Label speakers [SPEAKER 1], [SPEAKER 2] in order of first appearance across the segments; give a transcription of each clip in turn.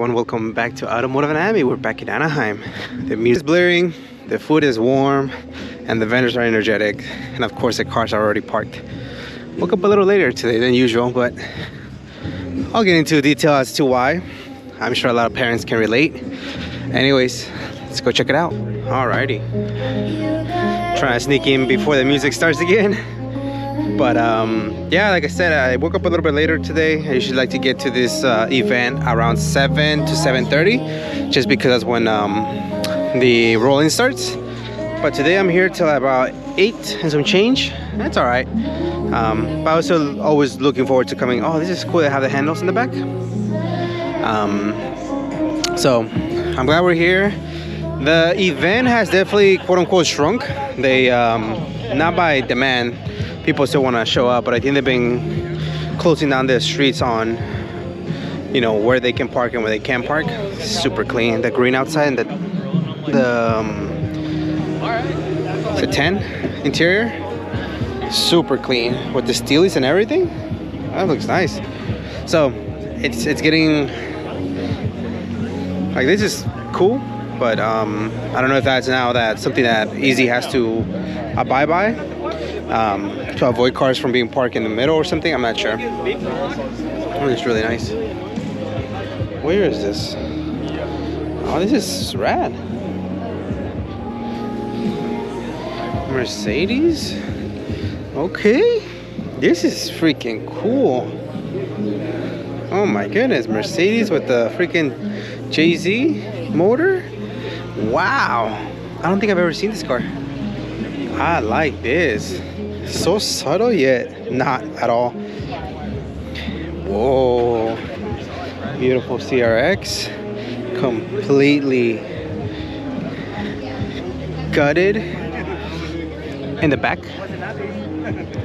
[SPEAKER 1] Welcome back to Automotive Anatomy. We're back in Anaheim. The music is blaring, the food is warm, and the vendors are energetic. And of course, the cars are already parked. Woke up a little later today than usual, but I'll get into detail as to why. I'm sure a lot of parents can relate. Anyways, let's go check it out. Alrighty. Trying to sneak in before the music starts again. But yeah, like I said, I woke up a little bit later today. I usually like to get to this event around 7 to 7:30, just because that's when the rolling starts. But today I'm here till about 8 and some change. That's all right. But I was always looking forward to coming. Oh, this is cool. They have the handles in the back. So I'm glad we're here. The event has definitely quote unquote shrunk. They not by demand. People still want to show up, but I think they've been closing down the streets on, you know, where they can park and where they can't park. Super clean. The green outside and the 10 interior, super clean with the steelies and everything. That looks nice. So it's getting like, this is cool, but I don't know if that's something that Easy has to abide by. To avoid cars from being parked in the middle or something. I'm not sure. Oh, it's really nice. Where is this? Oh, this is rad. Mercedes? Okay. This is freaking cool. Oh my goodness. Mercedes with the freaking Jay-Z motor? Wow. I don't think I've ever seen this car. I like this. So subtle yet not at all. Whoa. Beautiful CRX. Completely gutted in the back.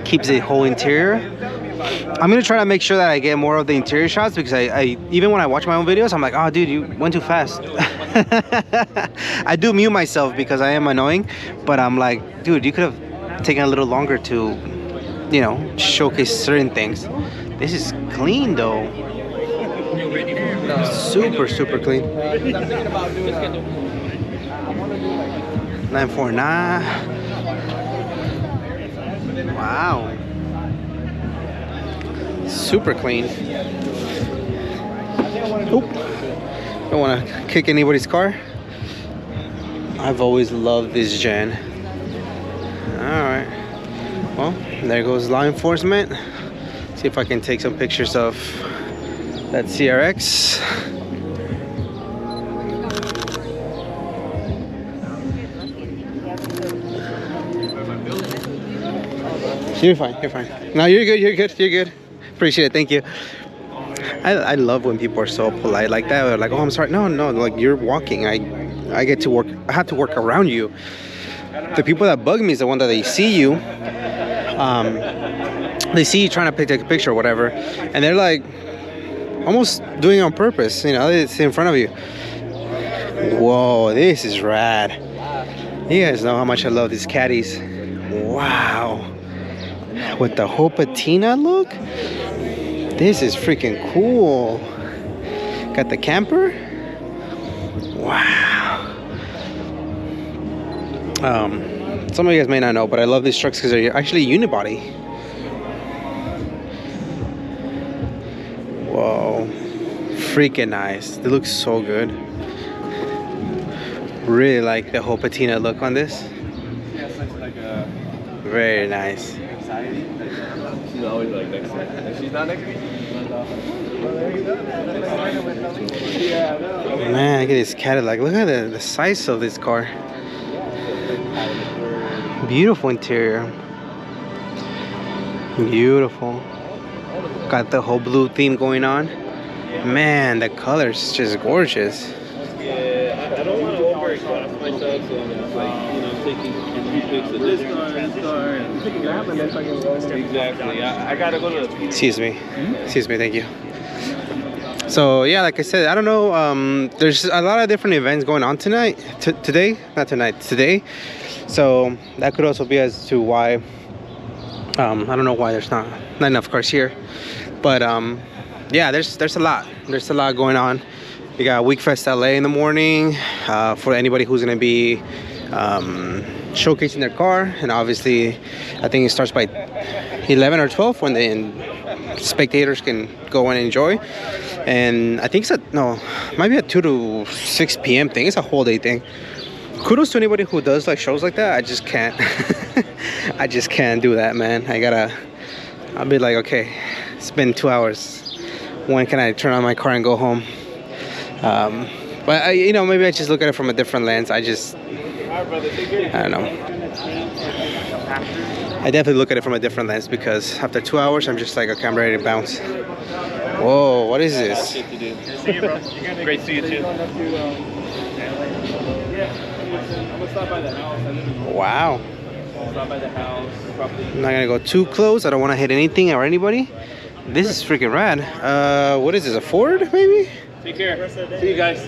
[SPEAKER 1] Keeps the whole interior. I'm gonna try to make sure that I get more of the interior shots, because I even when I watch my own videos, I'm like, oh dude, you went too fast. I do mute myself because I am annoying, but I'm like, dude, you could have taken a little longer to, you know, showcase certain things. This is clean though. Super clean. 949. Wow. Super clean. Oop. Don't want to kick anybody's car. I've always loved this gen. Alright. Well, there goes law enforcement. See if I can take some pictures of that CRX. You're fine, you're fine. No, you're good. Appreciate it, thank you. I love when people are so polite like that. They're like, oh, I'm sorry. No, like, you're walking. I get to work. I have to work around you. The people that bug me is the one that they see you. They see you trying to take a picture or whatever, and they're like almost doing it on purpose. You know, it's in front of you. Whoa, this is rad. You guys know how much I love these caddies. Wow. With the whole patina look. This is freaking cool. Got the camper. Wow. Some of you guys may not know, but I love these trucks because they're actually unibody. Whoa. Freaking nice. They look so good. Really like the whole patina look on this. Very nice.
[SPEAKER 2] She's always like next to me. She's not next to me.
[SPEAKER 1] Man, look at this Cadillac. Look at the size of this car. Beautiful interior. Beautiful. Got the whole blue theme going on. Man, the color's just gorgeous.
[SPEAKER 2] Yeah, I don't want to overexhaust myself, so I'm just like, you know, taking pics of this car and this car and exactly. I gotta go to the...
[SPEAKER 1] Excuse me, thank you. So yeah, like I said, I don't know, there's a lot of different events going on today. So that could also be as to why I don't know why there's not enough cars here, but yeah, there's a lot going on. You got Weekfest LA in the morning for anybody who's gonna be showcasing their car, and obviously I think it starts by 11 or 12 when the spectators can go and enjoy. And I think might be a 2 to 6 p.m. thing. It's a whole day thing. Kudos to anybody who does like shows like that. I just can't. I just can't do that, man. I'll be like, okay, it's been 2 hours. When can I turn on my car and go home? But maybe I just look at it from a different lens. I don't know. I definitely look at it from a different lens because after 2 hours, I'm just like, okay, I'm ready to bounce. Whoa, what is this?
[SPEAKER 2] See you, bro. Great to see you too. I'm gonna stop by the house.
[SPEAKER 1] Wow.
[SPEAKER 2] Stop by the house.
[SPEAKER 1] I'm not gonna go too close. I don't want to hit anything or anybody. This is freaking rad. What is this? A Ford, maybe?
[SPEAKER 2] Take care. See you guys.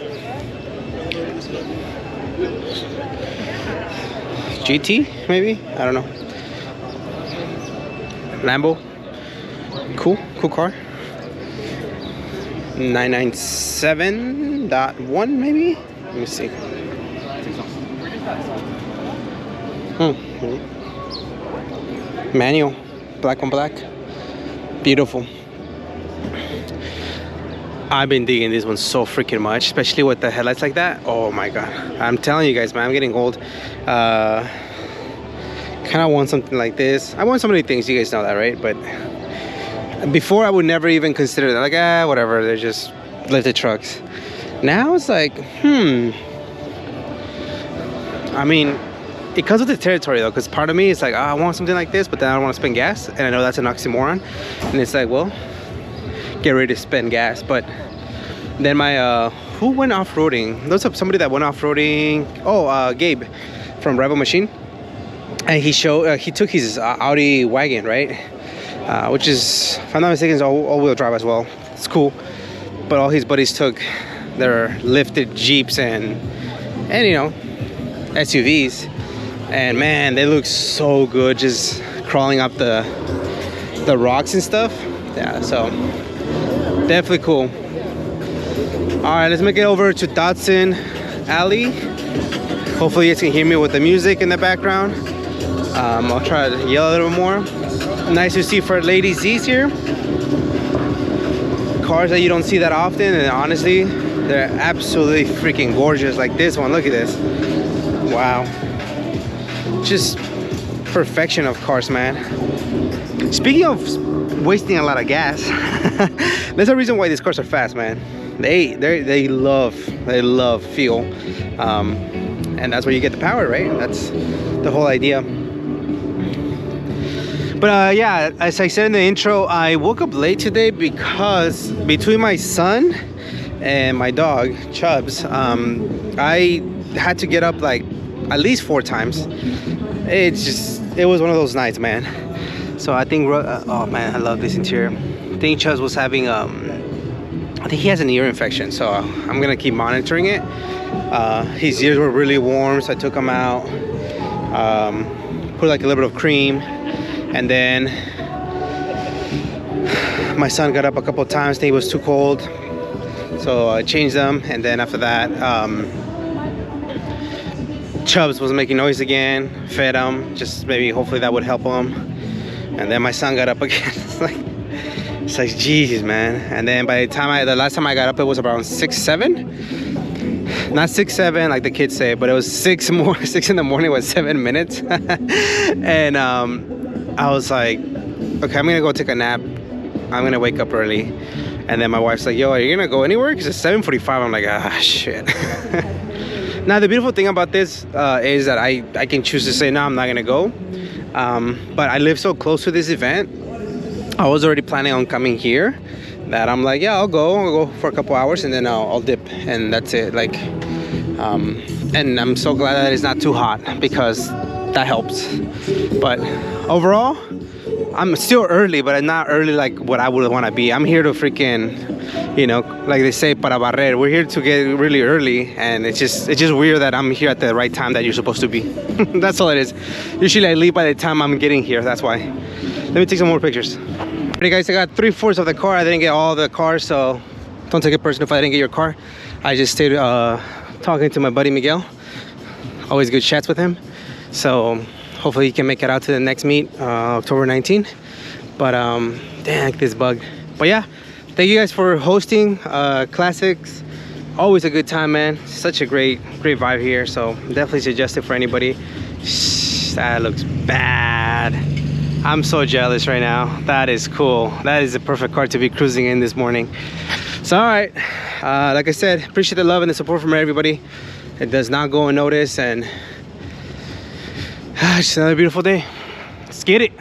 [SPEAKER 1] GT, maybe? I don't know. Lambo. Cool car. 997.1 maybe? Let me see. Manual. Black on black. Beautiful. I've been digging this one so freaking much, especially with the headlights like that. Oh my god. I'm telling you guys, man, I'm getting old. Kind of want something like this. I want so many things, you guys know that, right? But before I would never even consider that, like, whatever, they're just lifted trucks. Now it's like, I mean, it comes with the territory though, because part of me is like, I want something like this, but then I don't want to spend gas, and I know that's an oxymoron. And it's like, well, get ready to spend gas. But then my who went off-roading? There was somebody that went off-roading. Gabe from Rebel Machine, and he took his Audi wagon, right? Which is, if I'm not mistaken, is all-wheel drive as well. It's cool. But all his buddies took their lifted Jeeps and SUVs, and man, they look so good just crawling up the rocks and stuff. Yeah, so definitely cool. All right, let's make it over to Datsun Alley. Hopefully you guys can hear me with the music in the background. I'll try to yell a little more. Nice to see for Lady Z's here. Cars that you don't see that often, and honestly, they're absolutely freaking gorgeous. Like this one, look at this. Wow. Just perfection of cars, man. Speaking of wasting a lot of gas, there's a reason why these cars are fast, man. They love fuel, and that's where you get the power, right? That's the whole idea. But yeah, as I said in the intro, I woke up late today because between my son and my dog Chubbs, I had to get up like at least 4 times. It was one of those nights, man. So I think, oh man, I love this interior. I think Chubbs was having, I think he has an ear infection, so I'm gonna keep monitoring it. His ears were really warm, so I took him out, put like a little bit of cream, and then my son got up a couple of times. I think it was too cold, so I changed them, and then after that, Chubbs was making noise again, fed him, just maybe hopefully that would help him. And then my son got up again. It's like, Jesus, man. And then by the time the last time I got up, it was around 6, 7. Not 6, 7 like the kids say, but it was 6 in the morning with 7 minutes. And I was like, okay, I'm gonna go take a nap. I'm gonna wake up early. And then my wife's like, yo, are you gonna go anywhere? Because it's 7:45. I'm like, shit. Now the beautiful thing about this is that I can choose to say, no, I'm not gonna go. But I live so close to this event. I was already planning on coming here, that I'm like, yeah, I'll go for a couple hours, and then I'll dip, and that's it. Like, and I'm so glad that it's not too hot, because that helps. But overall, I'm still early, but I'm not early like what I would want to be. I'm here to freaking, like they say, para barrer. We're here to get really early, and it's just weird that I'm here at the right time that you're supposed to be. That's all it is. Usually I leave by the time I'm getting here. That's why. Let me take some more pictures. Alright guys, I got 3/4 of the car. I didn't get all the cars, so don't take it personal if I didn't get your car. I just stayed talking to my buddy Miguel. Always good chats with him. So hopefully he can make it out to the next meet, October 19th. But damn, this bug. But yeah, thank you guys for hosting classics. Always a good time, man. Such a great vibe here. So definitely suggest it for anybody. That looks bad. I'm so jealous right now. That is cool. That is the perfect car to be cruising in this morning. So all right, like I said, appreciate the love and the support from everybody. It does not go unnoticed, and just another beautiful day. Let's get it.